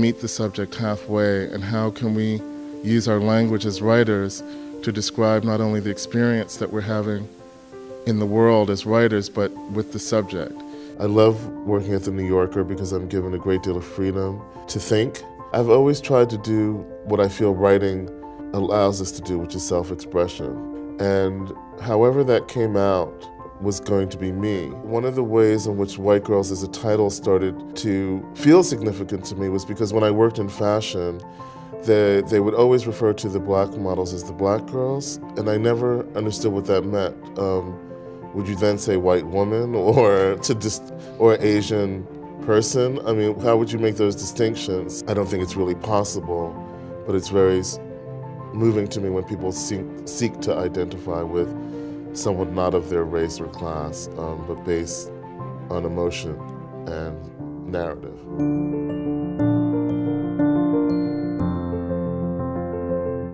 meet the subject halfway, and how can we use our language as writers to describe not only the experience that we're having in the world as writers, but with the subject. I love working at The New Yorker because I'm given a great deal of freedom to think. I've always tried to do what I feel writing allows us to do, which is self-expression. And however that came out was going to be me. One of the ways in which White Girls as a title started to feel significant to me was because when I worked in fashion, they would always refer to the black models as the black girls, and I never understood what that meant. Would you then say white woman or Asian person? I mean, how would you make those distinctions? I don't think it's really possible, but it's very moving to me when people seek to identify with someone not of their race or class, but based on emotion and narrative.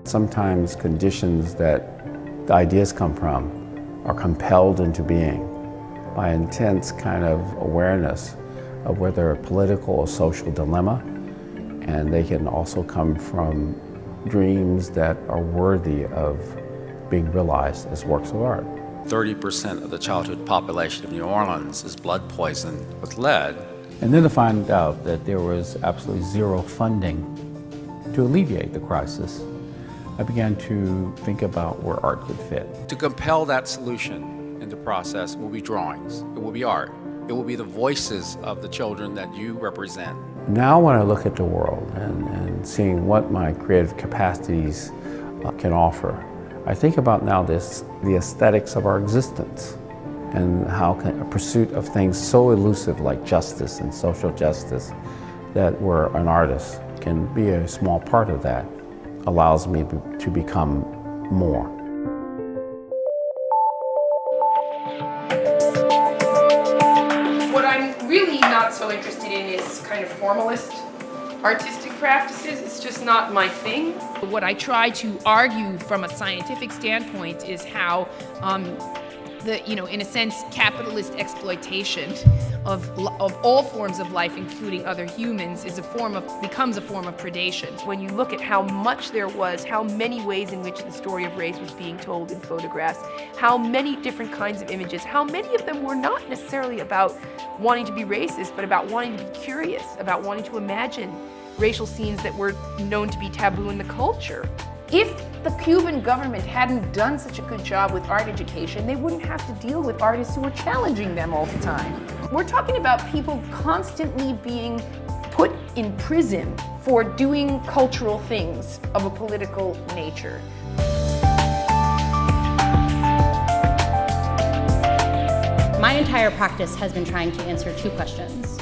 Sometimes conditions that the ideas come from are compelled into being by intense kind of awareness of whether a political or social dilemma, and they can also come from dreams that are worthy of being realized as works of art. 30% of the childhood population of New Orleans is blood poisoned with lead. And then to find out that there was absolutely zero funding to alleviate the crisis, I began to think about where art could fit. To compel that solution in the process will be drawings, it will be art, it will be the voices of the children that you represent. Now when I look at the world and seeing what my creative capacities can offer, I think about now the aesthetics of our existence and how a pursuit of things so elusive like justice and social justice, that where an artist can be a small part of that, allows me to become more. What I'm really not so interested in is kind of formalist artistic practices. It's just not my thing. What I try to argue from a scientific standpoint is how in a sense, capitalist exploitation of all forms of life, including other humans, becomes a form of predation. When you look at how much there was, how many ways in which the story of race was being told in photographs, how many different kinds of images, how many of them were not necessarily about wanting to be racist, but about wanting to be curious, about wanting to imagine racial scenes that were known to be taboo in the culture. If the Cuban government hadn't done such a good job with art education, they wouldn't have to deal with artists who were challenging them all the time. We're talking about people constantly being put in prison for doing cultural things of a political nature. My entire practice has been trying to answer two questions.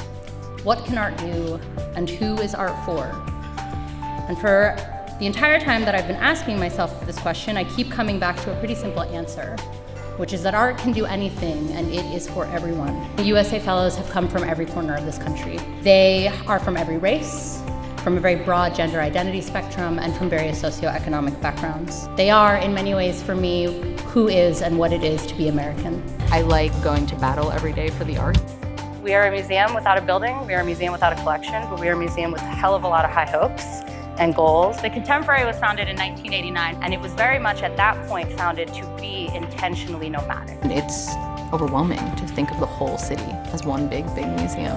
What can art do, and who is art for? And for the entire time that I've been asking myself this question, I keep coming back to a pretty simple answer, which is that art can do anything and it is for everyone. The USA Fellows have come from every corner of this country. They are from every race, from a very broad gender identity spectrum, and from various socioeconomic backgrounds. They are, in many ways, for me, who is and what it is to be American. I like going to battle every day for the art. We are a museum without a building, we are a museum without a collection, but we are a museum with a hell of a lot of high hopes and goals. The Contemporary was founded in 1989, and it was very much at that point founded to be intentionally nomadic. It's overwhelming to think of the whole city as one big museum.